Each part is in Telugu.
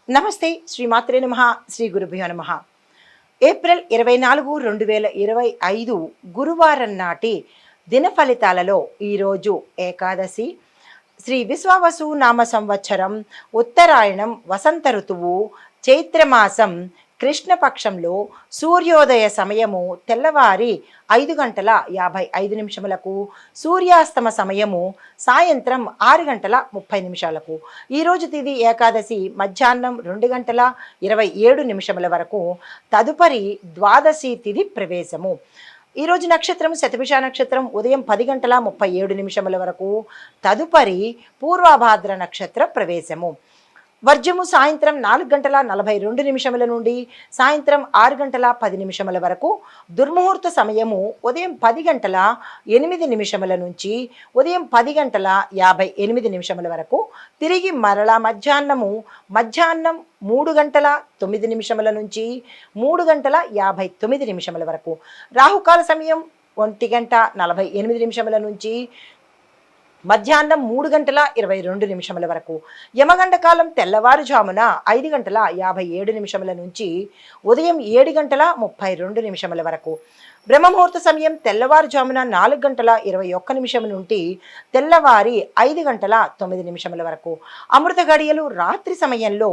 నమస్తే. శ్రీమాత్రే నమః. శ్రీ గురుభ్యో నమః. ఏప్రిల్ 24, 2025 గురువారం నాటి దిన ఫలితాలలో ఈరోజు ఏకాదశి, శ్రీ విశ్వావసు నామ సంవత్సరం, ఉత్తరాయణం, వసంత ఋతువు, చైత్రమాసం, కృష్ణపక్షంలో సూర్యోదయ సమయము తెల్లవారి 5:55 సూర్యాస్తమ సమయము సాయంత్రం 6:30 ఈరోజు తిది ఏకాదశి మధ్యాహ్నం 2:27 వరకు. తదుపరి ద్వాదశి తిది ప్రవేశము. ఈరోజు నక్షత్రం శతభిష నక్షత్రం ఉదయం 10:37 వరకు. తదుపరి పూర్వభాద్ర నక్షత్ర ప్రవేశము. వర్జము సాయంత్రం 4:42 నుండి సాయంత్రం 6:10 వరకు. దుర్ముహూర్త సమయము ఉదయం 10:08 నుంచి ఉదయం 10:58 వరకు. తిరిగి మరలా మధ్యాహ్నం 3:09 నుంచి 3:59 వరకు. రాహుకాల సమయం 1:48 నుంచి మధ్యాహ్నం 3:22 వరకు. యమగండ కాలం తెల్లవారుజామున 5:57 నుంచి ఉదయం 7:32 వరకు. బ్రహ్మముహూర్త సమయం తెల్లవారుజామున 4:21 నుండి తెల్లవారి 5:09 వరకు. అమృత గడియలు రాత్రి సమయంలో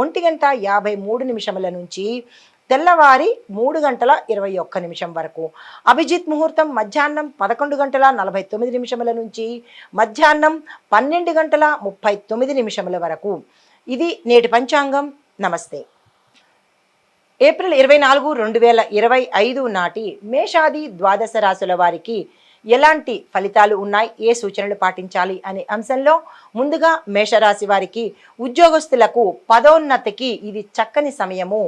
1:53 నుంచి తెల్లవారి 3:21 వరకు. అభిజిత్ ముహూర్తం మధ్యాహ్నం 11:49 నుంచి మధ్యాహ్నం 12:39 వరకు. ఇది నేటి పంచాంగం. నమస్తే. ఏప్రిల్ 24, 2025 నాటి మేషాది ద్వాదశ రాశుల వారికి ఎలాంటి ఫలితాలు ఉన్నాయి, ఏ సూచనలు పాటించాలి అనే అంశంలో ముందుగా మేషరాశి వారికి ఉద్యోగస్తులకు పదోన్నతికి ఇది చక్కని సమయము,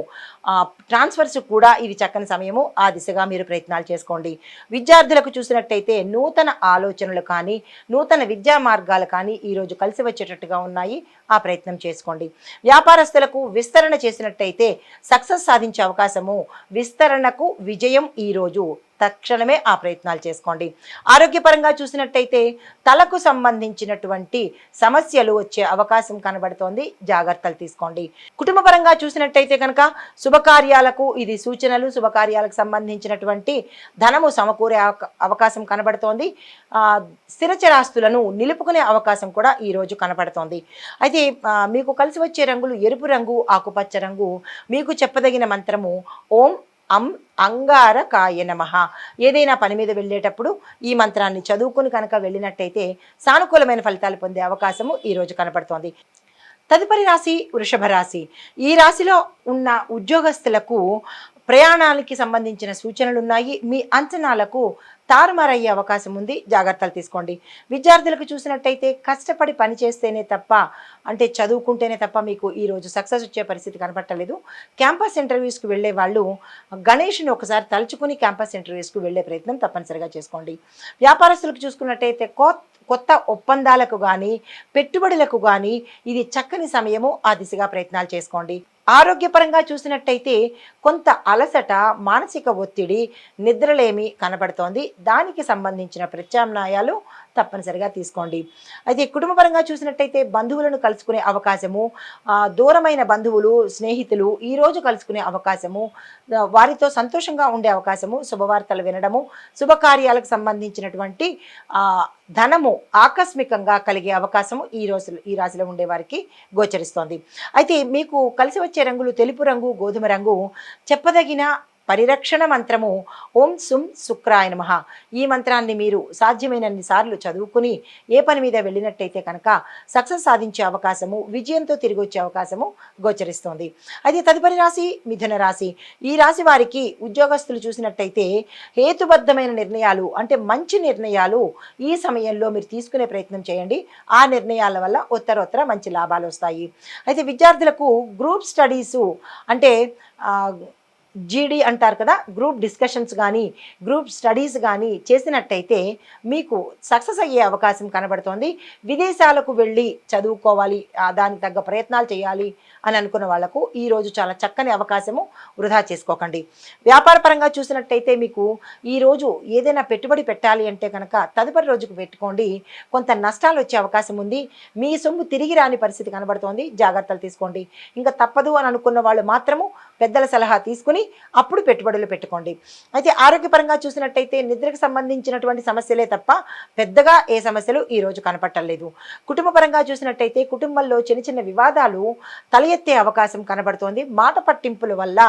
ట్రాన్స్ఫర్స్ కూడా ఇది చక్కని సమయము. ఆ దిశగా మీరు ప్రయత్నాలు చేసుకోండి. విద్యార్థులకు చూసినట్టయితే నూతన ఆలోచనలు కానీ నూతన విద్యా మార్గాలు కానీ ఈరోజు కలిసి వచ్చేటట్టుగా ఉన్నాయి. ఆ ప్రయత్నం చేసుకోండి. వ్యాపారస్తులకు విస్తరణ చేసినట్టయితే సక్సెస్ సాధించే అవకాశము. విస్తరణకు విజయం ఈరోజు. తక్షణమే ఆ ప్రయత్నాలు చేసుకోండి. ఆరోగ్యపరంగా చూసినట్టయితే తలకు సంబంధించినటువంటి సమస్యలు వచ్చే అవకాశం కనబడుతోంది. జాగ్రత్తలు తీసుకోండి. కుటుంబపరంగా చూసినట్టయితే కనుక శుభకార్యాలకు ఇది సూచనలు. శుభకార్యాలకు సంబంధించినటువంటి ధనము సమకూరే అవకాశం కనబడుతోంది. స్థిరచరాస్తులను నిలుపుకునే అవకాశం కూడా ఈరోజు కనబడుతోంది. అయితే మీకు కలిసి వచ్చే రంగులు ఎరుపు రంగు, ఆకుపచ్చ రంగు. మీకు చెప్పదగిన మంత్రము ఓం అం అంగారకాయ నమః. ఏదైనా పని మీద వెళ్ళేటప్పుడు ఈ మంత్రాన్ని చదువుకుని కనుక వెళ్ళినట్టయితే సానుకూలమైన ఫలితాలు పొందే అవకాశము ఈరోజు కనపడుతోంది. తదుపరి రాశి వృషభ రాశి. ఈ రాశిలో ఉన్న ఉద్యోగస్తులకు ప్రయాణాలకి సంబంధించిన సూచనలు ఉన్నాయి. మీ అంచనాలకు తారుమారయ్యే అవకాశం ఉంది. జాగ్రత్తలు తీసుకోండి. విద్యార్థులకు చూసినట్టయితే కష్టపడి పని చేస్తేనే తప్ప, అంటే చదువుకుంటేనే తప్ప మీకు ఈరోజు సక్సెస్ వచ్చే పరిస్థితి కనపట్టలేదు. క్యాంపస్ ఇంటర్వ్యూస్కి వెళ్ళే వాళ్ళు గణేష్ని ఒకసారి తలుచుకుని క్యాంపస్ ఇంటర్వ్యూస్కి వెళ్ళే ప్రయత్నం తప్పనిసరిగా చేసుకోండి. వ్యాపారస్తులకు చూసుకున్నట్టయితే కొత్త ఒప్పందాలకు కానీ పెట్టుబడులకు కానీ ఇది చక్కని సమయము. ఆ దిశగా ప్రయత్నాలు చేసుకోండి. ఆరోగ్యపరంగా చూసినట్టయితే కొంత అలసట, మానసిక ఒత్తిడి, నిద్రలేమి కనబడుతోంది. దానికి సంబంధించిన ప్రత్యామ్నాయాలు తప్పనిసరిగా తీసుకోండి. అయితే కుటుంబపరంగా చూసినట్టయితే బంధువులను కలుసుకునే అవకాశము, దూరమైన బంధువులు, స్నేహితులు ఈరోజు కలుసుకునే అవకాశము, వారితో సంతోషంగా ఉండే అవకాశము, శుభవార్తలు వినడము, శుభకార్యాలకు సంబంధించినటువంటి ధనము ఆకస్మికంగా కలిగే అవకాశము ఈ రాశిలో ఉండే వారికి గోచరిస్తోంది. అయితే మీకు కలిసి వచ్చే రంగులు తెలుపు రంగు, గోధుమ రంగు. చెప్పదగిన పరిరక్షణ మంత్రము ఓం సుం శుక్రాయ నమః. ఈ మంత్రాన్ని మీరు సాధ్యమైనన్ని సార్లు చదువుకుని ఏ పని మీద వెళ్ళినట్టయితే కనుక సక్సెస్ సాధించే అవకాశము, విజయంతో తిరిగి వచ్చే అవకాశము గోచరిస్తోంది. అయితే తదుపరి రాశి మిథున రాశి. ఈ రాశి వారికి ఉద్యోగస్తులు చూసినట్టయితే హేతుబద్ధమైన నిర్ణయాలు, అంటే మంచి నిర్ణయాలు ఈ సమయంలో మీరు తీసుకునే ప్రయత్నం చేయండి. ఆ నిర్ణయాల వల్ల ఉత్తరోత్తర మంచి లాభాలు వస్తాయి. అయితే విద్యార్థులకు గ్రూప్ స్టడీసు, అంటే జీడీ అంటారు కదా, గ్రూప్ డిస్కషన్స్ కానీ గ్రూప్ స్టడీస్ కానీ చేసినట్టయితే మీకు సక్సెస్ అయ్యే అవకాశం కనబడుతోంది. విదేశాలకు వెళ్ళి చదువుకోవాలి, దానికి తగ్గ ప్రయత్నాలు చేయాలి అని అనుకున్న వాళ్లకు ఈరోజు చాలా చక్కని అవకాశము, వృధా చేసుకోకండి. వ్యాపార పరంగా చూసినట్టయితే మీకు ఈరోజు ఏదైనా పెట్టుబడి పెట్టాలి అంటే కనుక తదుపరి రోజుకు పెట్టుకోండి, కొంత నష్టాలు వచ్చే అవకాశం ఉంది. మీ సొమ్ము తిరిగి రాని పరిస్థితి కనబడుతోంది, జాగ్రత్తలు తీసుకోండి. ఇంకా తప్పదు అని అనుకున్న వాళ్ళు మాత్రము పెద్దల సలహా తీసుకుని అప్పుడు పెట్టుబడులు పెట్టుకోండి. అయితే ఆరోగ్యపరంగా చూసినట్టయితే నిద్రకు సంబంధించినటువంటి సమస్యలే తప్ప పెద్దగా ఏ సమస్యలు ఈరోజు కనపట్టలేదు. కుటుంబ పరంగా చూసినట్టయితే కుటుంబంలో చిన్న చిన్న వివాదాలు తల ఎత్తే అవకాశం కనబడుతోంది. మాట పట్టింపుల వల్ల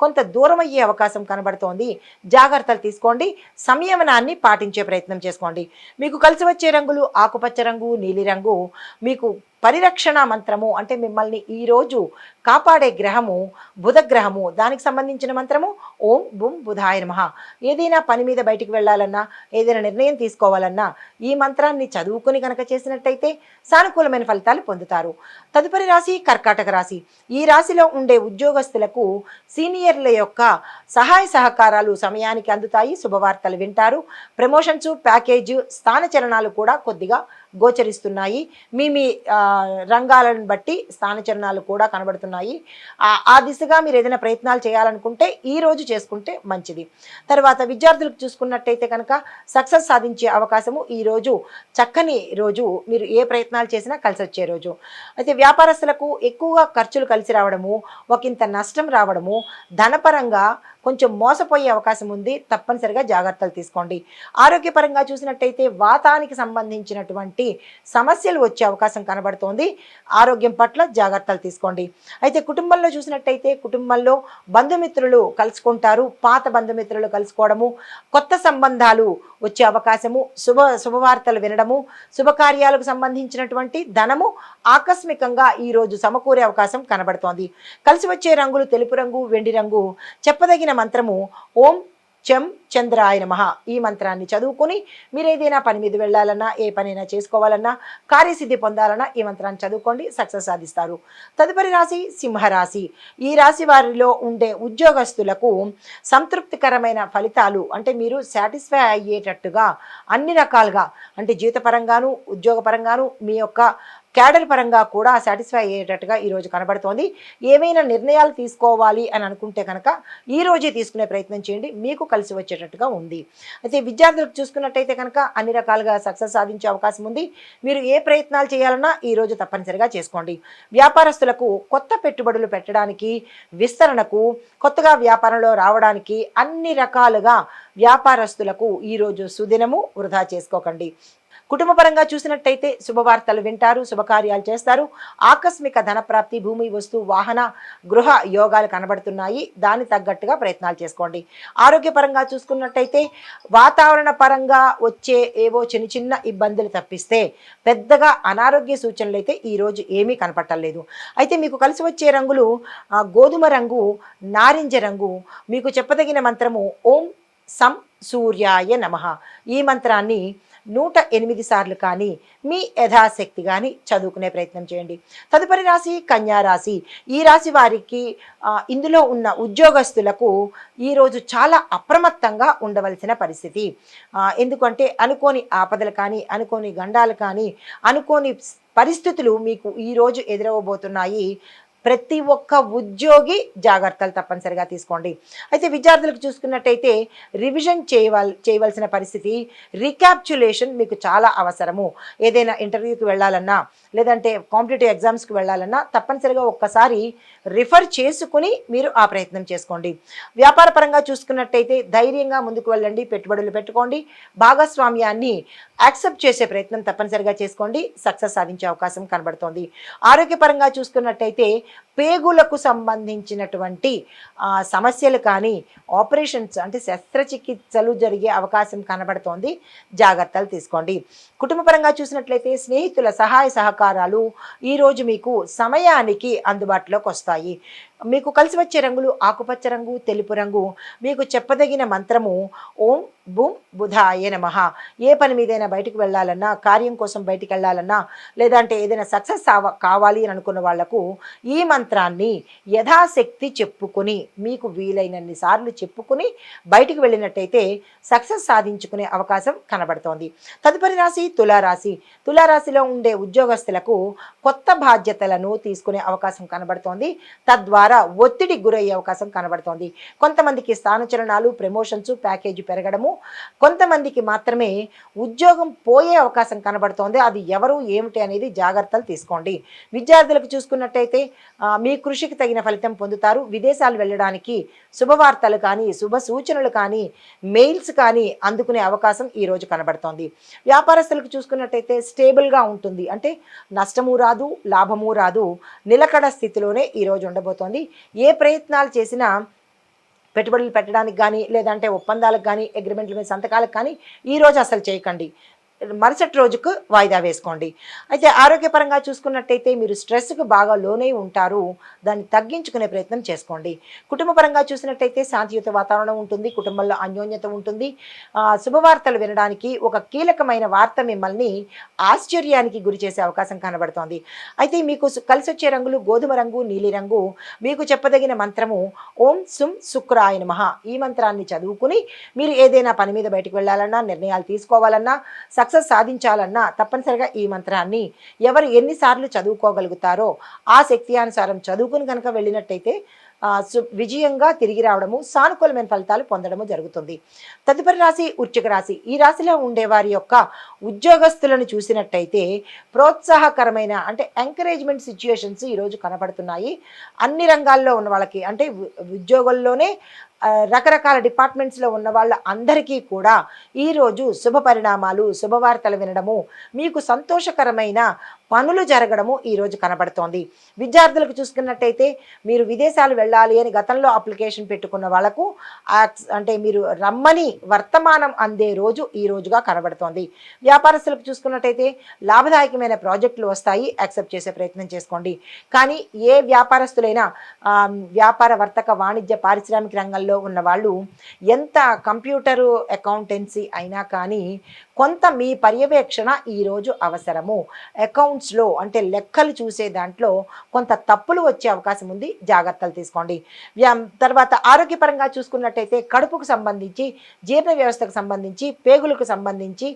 కొంత దూరం అయ్యే అవకాశం కనబడుతోంది. జాగ్రత్తలు తీసుకోండి, సంయమనాన్ని పాటించే ప్రయత్నం చేసుకోండి. మీకు కలిసి వచ్చే రంగులు ఆకుపచ్చ రంగు, నీలిరంగు. మీకు పరిరక్షణ మంత్రము అంటే మిమ్మల్ని ఈరోజు కాపాడే గ్రహము బుధ గ్రహము. దానికి సంబంధించిన మంత్రము ఓం బుం బుధాయ నమః. ఏదైనా పని మీద బయటికి వెళ్ళాలన్నా, ఏదైనా నిర్ణయం తీసుకోవాలన్నా ఈ మంత్రాన్ని చదువుకుని కనుక చేసినట్టయితే సానుకూలమైన ఫలితాలు పొందుతారు. తదుపరి రాశి కర్కాటక రాశి. ఈ రాశిలో ఉండే ఉద్యోగస్తులకు సీనియర్ల యొక్క సహాయ సహకారాలు సమయానికి అందుతాయి. శుభవార్తలు వింటారు. ప్రమోషన్స్, ప్యాకేజ్, స్థానచలనాలు కూడా కొద్దిగా గోచరిస్తున్నాయి. మీ రంగాలను బట్టి స్థానచలనాలు కూడా కనబడుతున్నాయి. ఆ దిశగా మీరు ఏదైనా ప్రయత్నాలు చేయాలనుకుంటే ఈ రోజు చేసుకుంటే మంచిది. తర్వాత విద్యార్థులకు చూసుకున్నట్టయితే కనుక సక్సెస్ సాధించే అవకాశము ఈ రోజు చక్కని రోజు. మీరు ఏ ప్రయత్నాలు చేసినా కలిసి వచ్చే రోజు. అయితే వ్యాపారస్తులకు ఎక్కువగా ఖర్చులు కలిసి రావడము, ఒకంత నష్టం రావడము, ధనపరంగా కొంచెం మోసపోయే అవకాశం ఉంది. తప్పనిసరిగా జాగ్రత్తలు తీసుకోండి. ఆరోగ్యపరంగా చూసినట్టయితే వాతానికి సంబంధించినటువంటి సమస్యలు వచ్చే అవకాశం కనబడుతోంది. ఆరోగ్యం పట్ల జాగ్రత్తలు తీసుకోండి. అయితే కుటుంబంలో చూసినట్టయితే కుటుంబంలో బంధుమిత్రులు కలుసుకుంటారు. పాత బంధుమిత్రులు కలుసుకోవడము, కొత్త సంబంధాలు వచ్చే అవకాశము, శుభవార్తలు వినడము, శుభకార్యాలకు సంబంధించినటువంటి ధనము ఆకస్మికంగా ఈరోజు సమకూరే అవకాశం కనబడుతోంది. కలిసి వచ్చే రంగులు తెలుపు రంగు, వెండి రంగు. చెప్పదగిన మంత్రము ఓం చం చంద్రాయ నమః. ఈ మంత్రాన్ని చదువుకుని మీరు ఏదైనా పని మీద వెళ్ళాలన్నా, ఏ పనైనా చేసుకోవాలన్నా, కార్యసిద్ధి పొందాలన్నా ఈ మంత్రాన్ని చదువుకోండి, సక్సెస్ సాధిస్తారు. తదుపరి రాశి సింహరాశి. ఈ రాశి వారిలో ఉండే ఉద్యోగస్తులకు సంతృప్తికరమైన ఫలితాలు అంటే మీరు సాటిస్ఫై అయ్యేటట్టుగా అన్ని రకాలుగా అంటే జీవితపరంగాను, ఉద్యోగపరంగాను, మీ యొక్క క్యాడర్ పరంగా కూడా సాటిస్ఫై అయ్యేటట్టుగా ఈరోజు కనబడుతోంది. ఏమైనా నిర్ణయాలు తీసుకోవాలి అని అనుకుంటే కనుక ఈ రోజే తీసుకునే ప్రయత్నం చేయండి, మీకు కలిసి వచ్చేటట్టుగా ఉంది. అయితే విద్యార్థులకు చూసుకున్నట్టయితే కనుక అన్ని రకాలుగా సక్సెస్ సాధించే అవకాశం ఉంది. మీరు ఏ ప్రయత్నాలు చేయాలన్నా ఈరోజు తప్పనిసరిగా చేసుకోండి. వ్యాపారస్తులకు కొత్త పెట్టుబడులు పెట్టడానికి, విస్తరణకు, కొత్తగా వ్యాపారంలో రావడానికి అన్ని రకాలుగా వ్యాపారస్తులకు ఈరోజు సుదినము, వృధా చేసుకోకండి. కుటుంబ పరంగా చూసినట్టయితే శుభవార్తలు వింటారు, శుభకార్యాలు చేస్తారు. ఆకస్మిక ధనప్రాప్తి, భూమి, వస్తు, వాహన, గృహ యోగాలు కనబడుతున్నాయి. దాని తగ్గట్టుగా ప్రయత్నాలు చేసుకోండి. ఆరోగ్యపరంగా చూసుకున్నట్టయితే వాతావరణ పరంగా వచ్చే ఏవో చిన్న చిన్న ఇబ్బందులు తప్పిస్తే పెద్దగా అనారోగ్య సూచనలు అయితే ఈరోజు ఏమీ కనపట్టలేదు. అయితే మీకు కలిసి వచ్చే రంగులు గోధుమ రంగు, నారింజ రంగు. మీకు చెప్పదగిన మంత్రము ఓం సం సూర్యాయ నమః. ఈ మంత్రాన్ని 108 సార్లు కానీ మీ యథాశక్తి కానీ చదువుకునే ప్రయత్నం చేయండి. తదుపరి రాశి కన్యా రాశి. ఈ రాశి వారికి ఇందులో ఉన్న ఉద్యోగస్తులకు ఈరోజు చాలా అప్రమత్తంగా ఉండవలసిన పరిస్థితి. ఎందుకంటే అనుకోని ఆపదలు కానీ, అనుకోని గండాలు కానీ, అనుకోని పరిస్థితులు మీకు ఈరోజు ఎదురవబోతున్నాయి. ప్రతి ఒక్క ఉద్యోగి జాగ్రత్తలు తప్పనిసరిగా తీసుకోండి. అయితే విద్యార్థులకు చూసుకున్నట్టయితే రివిజన్ చేయవలసిన పరిస్థితి, రీక్యాప్చులేషన్ మీకు చాలా అవసరము. ఏదైనా ఇంటర్వ్యూకి వెళ్ళాలన్నా, లేదంటే కాంపిటేటివ్ ఎగ్జామ్స్కి వెళ్ళాలన్నా తప్పనిసరిగా ఒక్కసారి రిఫర్ చేసుకుని మీరు ఆ ప్రయత్నం చేసుకోండి. వ్యాపార పరంగా చూసుకున్నట్టయితే ధైర్యంగా ముందుకు వెళ్ళండి, పెట్టుబడులు పెట్టుకోండి. భాగస్వామ్యాన్ని యాక్సెప్ట్ చేసే ప్రయత్నం తప్పనిసరిగా చేసుకోండి, సక్సెస్ సాధించే అవకాశం కనబడుతోంది. ఆరోగ్యపరంగా చూసుకున్నట్టయితే పేగులకు సంబంధించినటువంటి సమస్యలు కానీ, ఆపరేషన్స్ అంటే శస్త్రచికిత్సలు జరిగే అవకాశం కనబడుతోంది, జాగ్రత్తలు తీసుకోండి. కుటుంబ పరంగా చూసినట్లయితే స్నేహితుల సహాయ సహకారాలు ఈరోజు మీకు సమయానికి అందుబాటులోకి వస్తాయి. మీకు కలిసి వచ్చే రంగులు ఆకుపచ్చ రంగు, తెలుపు రంగు. మీకు చెప్పదగిన మంత్రము ఓం బుం బుధాయ నమః. ఏ పని మీదైనా బయటకు వెళ్ళాలన్నా, కార్యం కోసం బయటికి వెళ్ళాలన్నా, లేదంటే ఏదైనా సక్సెస్ కావాలి అని అనుకున్న వాళ్లకు ఈ మంత్రాన్ని యథాశక్తి చెప్పుకొని, మీకు వీలైనన్ని సార్లు చెప్పుకొని బయటికి వెళ్ళినట్టయితే సక్సెస్ సాధించుకునే అవకాశం కనబడుతోంది. తదుపరి రాశి తులారాశి. తులారాశిలో ఉండే ఉద్యోగస్తులకు కొత్త బాధ్యతలను తీసుకునే అవకాశం కనబడుతోంది. తద్వారా ఒత్తిడికి గురయ్యే అవకాశం కనబడుతోంది. కొంతమందికి స్థానచలనాలు, ప్రమోషన్స్, ప్యాకేజీ పెరగడము, కొంతమందికి మాత్రమే ఉద్యోగం పోయే అవకాశం కనబడుతోంది. అది ఎవరు ఏమిటి అనేది జాగ్రత్తలు తీసుకోండి. విద్యార్థులకు చూసుకున్నట్టయితే మీ కృషికి తగిన ఫలితం పొందుతారు. విదేశాలు వెళ్ళడానికి శుభవార్తలు కానీ, శుభ సూచనలు కానీ, మెయిల్స్ కానీ అందుకునే అవకాశం ఈరోజు కనబడుతోంది. వ్యాపారస్తులకు చూసుకున్నట్టయితే స్టేబుల్గా ఉంటుంది. అంటే నష్టము రాదు, లాభము రాదు, నిలకడ స్థితిలోనే ఈరోజు ఉండబోతోంది. ఏ ప్రయత్నాలు చేసినా పెట్టుబడులు పెట్టడానికి కానీ, లేదంటే ఒప్పందాలకు కానీ, అగ్రిమెంట్ల మీద సంతకాలకు కానీ ఈరోజు అసలు చేయకండి. మరుసటి రోజుకు వాయిదా వేసుకోండి. అయితే ఆరోగ్యపరంగా చూసుకున్నట్టయితే మీరు స్ట్రెస్కు బాగా లోనై ఉంటారు. దాన్ని తగ్గించుకునే ప్రయత్నం చేసుకోండి. కుటుంబపరంగా చూసినట్టయితే శాంతియుత వాతావరణం ఉంటుంది. కుటుంబంలో అన్యోన్యత ఉంటుంది. శుభవార్తలు వినడానికి ఒక కీలకమైన వార్త మిమ్మల్ని ఆశ్చర్యానికి గురి చేసే అవకాశం కనబడుతోంది. అయితే మీకు కలిసి వచ్చే రంగులు గోధుమ రంగు, నీలిరంగు. మీకు చెప్పదగిన మంత్రము ఓం సుం శుక్రాయ నమః. ఈ మంత్రాన్ని చదువుకుని మీరు ఏదైనా పని మీద బయటకు వెళ్ళాలన్నా, నిర్ణయాలు తీసుకోవాలన్నా, సక్సెస్ సాధించాలన్నా తప్పనిసరిగా ఈ మంత్రాన్ని ఎవరు ఎన్నిసార్లు చదువుకోగలుగుతారో ఆ శక్తి అనుసారం చదువుకుని కనుక వెళ్ళినట్టయితే విజయంగా తిరిగి రావడము, సానుకూలమైన ఫలితాలు పొందడము జరుగుతుంది. తదుపరి రాశి వృశ్చిక రాశి. ఈ రాశిలో ఉండే వారి యొక్క ఉద్యోగస్తులను చూసినట్టయితే ప్రోత్సాహకరమైన అంటే ఎంకరేజ్మెంట్ సిచ్యుయేషన్స్ ఈరోజు కనబడుతున్నాయి. అన్ని రంగాల్లో ఉన్న వాళ్ళకి అంటే ఉద్యోగంలోనే రకరకాల డిపార్ట్మెంట్స్లో ఉన్న వాళ్ళ అందరికీ కూడా ఈరోజు శుభ పరిణామాలు, శుభవార్తలు వినడము, మీకు సంతోషకరమైన పనులు జరగడము ఈరోజు కనబడుతోంది. విద్యార్థులకు చూసుకున్నట్టయితే మీరు విదేశాలు వెళ్ళాలి అని గతంలో అప్లికేషన్ పెట్టుకున్న వాళ్లకు అంటే మీరు రమ్మని వర్తమానం అందే రోజు ఈ రోజుగా కనబడుతోంది. వ్యాపారస్తులకు చూసుకున్నట్టయితే లాభదాయకమైన ప్రాజెక్టులు వస్తాయి, యాక్సెప్ట్ చేసే ప్రయత్నం చేసుకోండి. కానీ ఏ వ్యాపారస్తులైనా వ్యాపార వర్తక వాణిజ్య పారిశ్రామిక రంగంలో ఉన్న వాళ్ళు ఎంత కంప్యూటరు అకౌంటెన్సీ అయినా కానీ కొంత మీ పర్యవేక్షణ ఈరోజు అవసరము. అకౌంట్స్లో అంటే లెక్కలు చూసే దాంట్లో కొంత తప్పులు వచ్చే అవకాశం ఉంది, జాగ్రత్తలు తీసుకోండి. తర్వాత ఆరోగ్యపరంగా చూసుకున్నట్టయితే కడుపుకు సంబంధించి, జీర్ణ వ్యవస్థకు సంబంధించి, పేగులకు సంబంధించి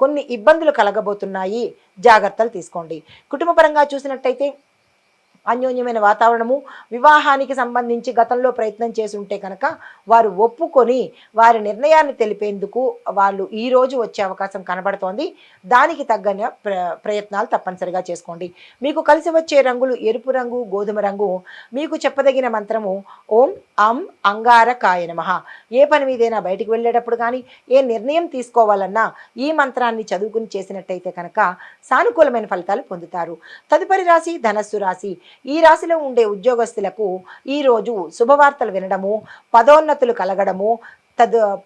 కొన్ని ఇబ్బందులు కలగబోతున్నాయి, జాగ్రత్తలు తీసుకోండి. కుటుంబపరంగా చూసినట్టయితే అన్యోన్యమైన వాతావరణము, వివాహానికి సంబంధించి గతంలో ప్రయత్నం చేసి ఉంటే కనుక వారు ఒప్పుకొని వారి నిర్ణయాన్ని తెలిపేందుకు వాళ్ళు ఈరోజు వచ్చే అవకాశం కనబడుతోంది. దానికి తగ్గ ప్రయత్నాలు తప్పనిసరిగా చేసుకోండి. మీకు కలిసి వచ్చే రంగులు ఎరుపు రంగు, గోధుమ రంగు. మీకు చెప్పదగిన మంత్రము ఓం అం అంగారకాయ నమః. ఏ పని మీదైనా బయటికి వెళ్ళేటప్పుడు కానీ, ఏ నిర్ణయం తీసుకోవాలన్నా ఈ మంత్రాన్ని చదువుకుని చేసినట్టయితే కనుక సానుకూలమైన ఫలితాలు పొందుతారు. తదుపరి రాశి ధనస్సు రాశి. ఈ రాశిలో ఉండే ఉద్యోగస్తులకు ఈరోజు శుభవార్తలు వినడము, పదోన్నతులు కలగడము,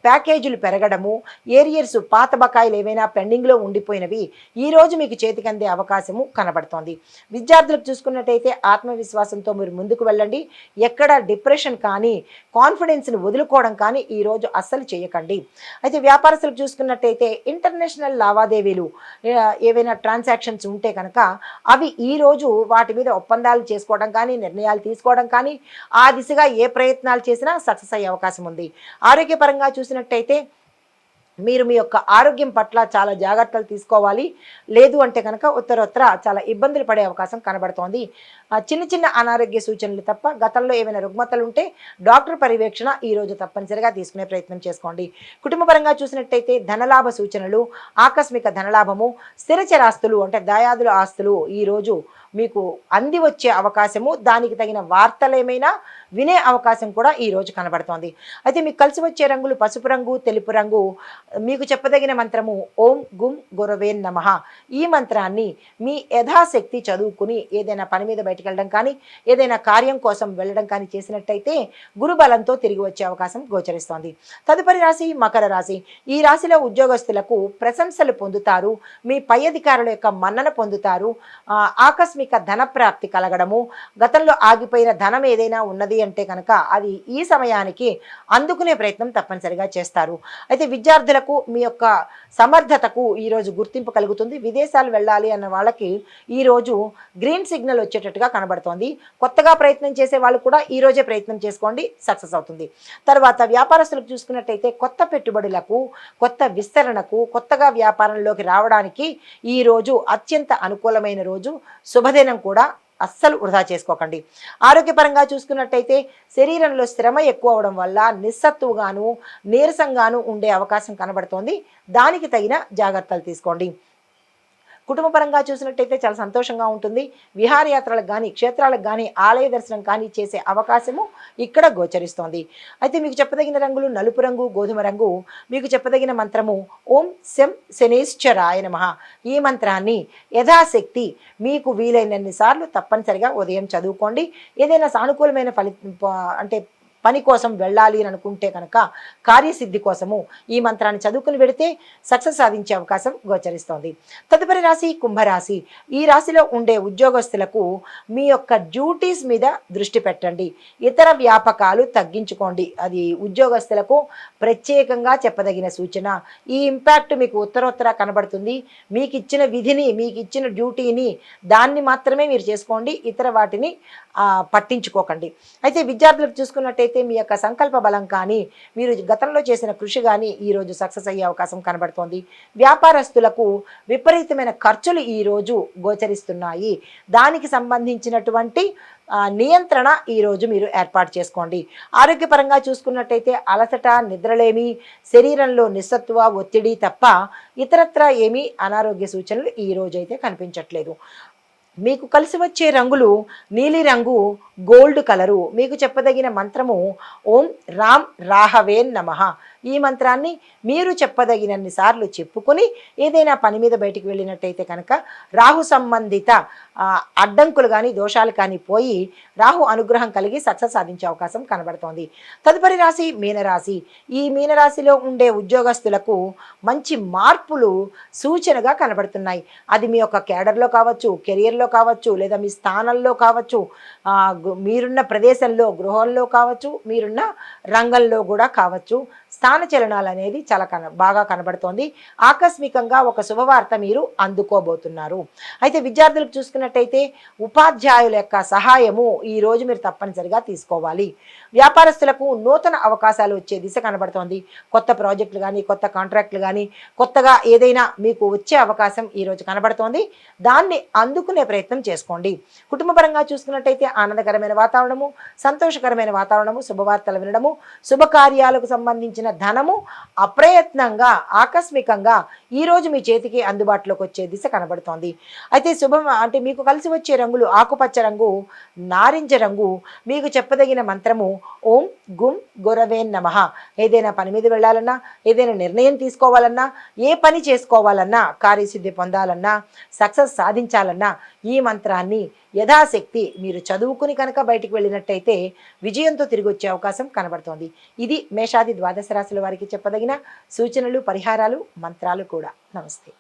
ప్యాకేజీలు పెరగడము, ఏరియర్స్ పాత బకాయిలు ఏవైనా పెండింగ్లో ఉండిపోయినవి ఈరోజు మీకు చేతికి అందే అవకాశము కనబడుతోంది. విద్యార్థులకు చూసుకున్నట్టయితే ఆత్మవిశ్వాసంతో మీరు ముందుకు వెళ్ళండి. ఎక్కడ డిప్రెషన్ కానీ, కాన్ఫిడెన్స్ని వదులుకోవడం కానీ ఈరోజు అస్సలు చేయకండి. అయితే వ్యాపారస్తులకు చూసుకున్నట్టయితే ఇంటర్నేషనల్ లావాదేవీలు ఏవైనా ట్రాన్సాక్షన్స్ ఉంటే కనుక అవి ఈరోజు వాటి మీద ఒప్పందాలు చేసుకోవడం కానీ, నిర్ణయాలు తీసుకోవడం కానీ, ఆ దిశగా ఏ ప్రయత్నాలు చేసినా సక్సెస్ అయ్యే అవకాశం ఉంది. ఆరోగ్యపరంగా చూసినట్టయితే మీరు మీ యొక్క ఆరోగ్యం పట్ల చాలా జాగ్రత్తలు తీసుకోవాలి. లేదు అంటే కనుక ఉత్తరోత్తర చాలా ఇబ్బందులు పడే అవకాశం కనబడుతోంది. చిన్న చిన్న అనారోగ్య సూచనలు తప్ప గతంలో ఏమైనా రుగ్మతలు ఉంటే డాక్టర్ పర్యవేక్షణ ఈరోజు తప్పనిసరిగా తీసుకునే ప్రయత్నం చేసుకోండి. కుటుంబపరంగా చూసినట్టయితే ధనలాభ సూచనలు, ఆకస్మిక ధనలాభము, స్థిరచరాస్తులు అంటే దాయాదుల ఆస్తులు ఈరోజు మీకు అంది వచ్చే అవకాశము, దానికి తగిన వార్తలు ఏమైనా వినే అవకాశం కూడా ఈ రోజు కనబడుతోంది. అయితే మీకు కలిసి వచ్చే రంగులు పసుపు రంగు, తెలుపు రంగు. మీకు చెప్పదగిన మంత్రము ఓం గుం గురవే నమః. ఈ మంత్రాన్ని మీ యథాశక్తి చదువుకుని ఏదైనా పని మీద బయటకు వెళ్ళడం కానీ, ఏదైనా కార్యం కోసం వెళ్ళడం కానీ చేసినట్టయితే గురుబలంతో తిరిగి వచ్చే అవకాశం గోచరిస్తోంది. తదుపరి రాశి మకర రాశి. ఈ రాశిలో ఉద్యోగస్తులకు ప్రశంసలు పొందుతారు. మీ పై అధికారుల యొక్క మన్నన పొందుతారు. ఆకస్మిక ధన ప్రాప్తి కలగడము, గతంలో ఆగిపోయిన ధనం ఏదైనా ఉన్నది అంటే కనుక అది ఈ సమయానికి అందుకునే ప్రయత్నం తప్పనిసరిగా చేస్తారు. అయితే విద్యార్థులకు మీ యొక్క సమర్థతకు ఈరోజు గుర్తింపు కలుగుతుంది. విదేశాలు వెళ్ళాలి అన్న వాళ్ళకి ఈరోజు గ్రీన్ సిగ్నల్ వచ్చేటట్టుగా కనబడుతోంది. కొత్తగా ప్రయత్నం చేసే వాళ్ళు కూడా ఈరోజే ప్రయత్నం చేసుకోండి, సక్సెస్ అవుతుంది. తర్వాత వ్యాపారస్తులకు చూసుకున్నట్టయితే కొత్త పెట్టుబడులకు, కొత్త విస్తరణకు, కొత్తగా వ్యాపారంలోకి రావడానికి ఈరోజు అత్యంత అనుకూలమైన రోజు. శుభదినం కూడా, అస్సలు వృధా చేసుకోకండి. ఆరోగ్యపరంగా చూసుకున్నట్టయితే శరీరంలో శ్రమ ఎక్కువ అవడం వల్ల నిస్సత్తుగాను, నీరసంగాను ఉండే అవకాశం కనబడుతోంది. దానికి తగిన జాగ్రత్తలు తీసుకోండి. కుటుంబపరంగా చూసినట్టయితే చాలా సంతోషంగా ఉంటుంది. విహారయాత్రలకు కానీ, క్షేత్రాలకు కానీ, ఆలయ దర్శనం కానీ చేసే అవకాశము ఇక్కడ గోచరిస్తోంది. అయితే మీకు చెప్పదగిన రంగులు నలుపు రంగు, గోధుమ రంగు. మీకు చెప్పదగిన మంత్రము ఓం శం శనేశ్వరాయ నమః. ఈ మంత్రాన్ని యథాశక్తి మీకు వీలైనన్ని సార్లు తప్పనిసరిగా ఉదయం చదువుకోండి. ఏదైనా సానుకూలమైన అంటే పని కోసం వెళ్ళాలి అని అనుకుంటే కనుక కార్యసిద్ధి కోసము ఈ మంత్రాన్ని చదువుకుని వెడితే సక్సెస్ సాధించే అవకాశం గోచరిస్తోంది. తదుపరి రాశి కుంభరాశి. ఈ రాశిలో ఉండే ఉద్యోగస్తులకు మీ యొక్క డ్యూటీస్ మీద దృష్టి పెట్టండి. ఇతర వ్యాపకాలు తగ్గించుకోండి. అది ఉద్యోగస్తులకు ప్రత్యేకంగా చెప్పదగిన సూచన. ఈ ఇంపాక్ట్ మీకు ఉత్తరోత్తర కనబడుతుంది. మీకు ఇచ్చిన విధిని, మీకు ఇచ్చిన డ్యూటీని దాన్ని మాత్రమే మీరు చేసుకోండి. ఇతర వాటిని పట్టించుకోకండి. అయితే విద్యార్థులకు చూసుకున్నట్టయితే మీ యొక్క సంకల్ప బలం కానీ, మీరు గతంలో చేసిన కృషి కానీ ఈరోజు సక్సెస్ అయ్యే అవకాశం కనబడుతోంది. వ్యాపారస్తులకు విపరీతమైన ఖర్చులు ఈరోజు గోచరిస్తున్నాయి. దానికి సంబంధించినటువంటి నియంత్రణ ఈరోజు మీరు ఏర్పాటు చేసుకోండి. ఆరోగ్యపరంగా చూసుకున్నట్టయితే అలసట, నిద్రలేమి, శరీరంలో నిస్సత్వ, ఒత్తిడి తప్ప ఇతరత్రా ఏమీ అనారోగ్య సూచనలు ఈరోజు అయితే కనిపించట్లేదు. మీకు కలిసి వచ్చే రంగులు నీలిరంగు, గోల్డ్ కలరు. మీకు చెప్పదగిన మంత్రము ఓం రామ్ రాహవే నమః. ఈ మంత్రాన్ని మీరు చెప్పదగినన్ని సార్లు చెప్పుకొని ఏదైనా పని మీద బయటికి వెళ్ళినట్టయితే కనుక రాహు సంబంధిత అడ్డంకులు కానీ, దోషాలు కానీ పోయి రాహు అనుగ్రహం కలిగి సక్సెస్ సాధించే అవకాశం కనబడుతోంది. తదుపరి రాశి మీనరాశి. ఈ మీనరాశిలో ఉండే ఉద్యోగస్తులకు మంచి మార్పులు సూచనగా కనబడుతున్నాయి. అది మీ యొక్క కేడర్లో కావచ్చు, కెరియర్లో కావచ్చు, లేదా మీ స్థానంలో కావచ్చు, మీరున్న ప్రదేశంలో, గృహంలో కావచ్చు, మీరున్న రంగంలో కూడా కావచ్చు. స్థాన చలనాలు అనేది చాలా బాగా కనబడుతోంది. ఆకస్మికంగా ఒక శుభవార్త మీరు అందుకోబోతున్నారు. అయితే విద్యార్థులకు చూసుకున్నట్టయితే ఉపాధ్యాయుల యొక్క సహాయము ఈరోజు మీరు తప్పనిసరిగా తీసుకోవాలి. వ్యాపారస్తులకు నూతన అవకాశాలు వచ్చే దిశ కనబడుతోంది. కొత్త ప్రాజెక్టులు కానీ, కొత్త కాంట్రాక్టులు కానీ, కొత్తగా ఏదైనా మీకు వచ్చే అవకాశం ఈరోజు కనబడుతోంది. దాన్ని అందుకునే ప్రయత్నం చేసుకోండి. కుటుంబపరంగా చూసుకున్నట్టయితే ఆనందకరమైన వాతావరణము, సంతోషకరమైన వాతావరణము, శుభవార్తలు వినడము, శుభకార్యాలకు సంబంధించిన ధనము అప్రయత్నంగా, ఆకస్మికంగా ఈరోజు మీ చేతికి అందుబాటులోకి వచ్చే దిశ కనబడుతోంది. అయితే అంటే మీకు కలిసి వచ్చే రంగులు ఆకుపచ్చ రంగు, నారింజ రంగు. మీకు చెప్పదగిన మంత్రము ఓం గుం గురవే నమః. ఏదైనా పని మీద వెళ్ళాలన్నా, ఏదైనా నిర్ణయం తీసుకోవాలన్నా, ఏ పని చేసుకోవాలన్నా, కార్యసిద్ధి పొందాలన్నా, సక్సెస్ సాధించాలన్నా ఈ మంత్రాన్ని యథాశక్తి మీరు చదువుకుని కనుక బయటికి వెళ్ళినట్టయితే విజయంతో తిరిగి వచ్చే అవకాశం కనబడుతోంది. ఇది మేషాది ద్వాదశ రాశుల వారికి చెప్పదగిన సూచనలు, పరిహారాలు, మంత్రాలు కూడా. నమస్తే.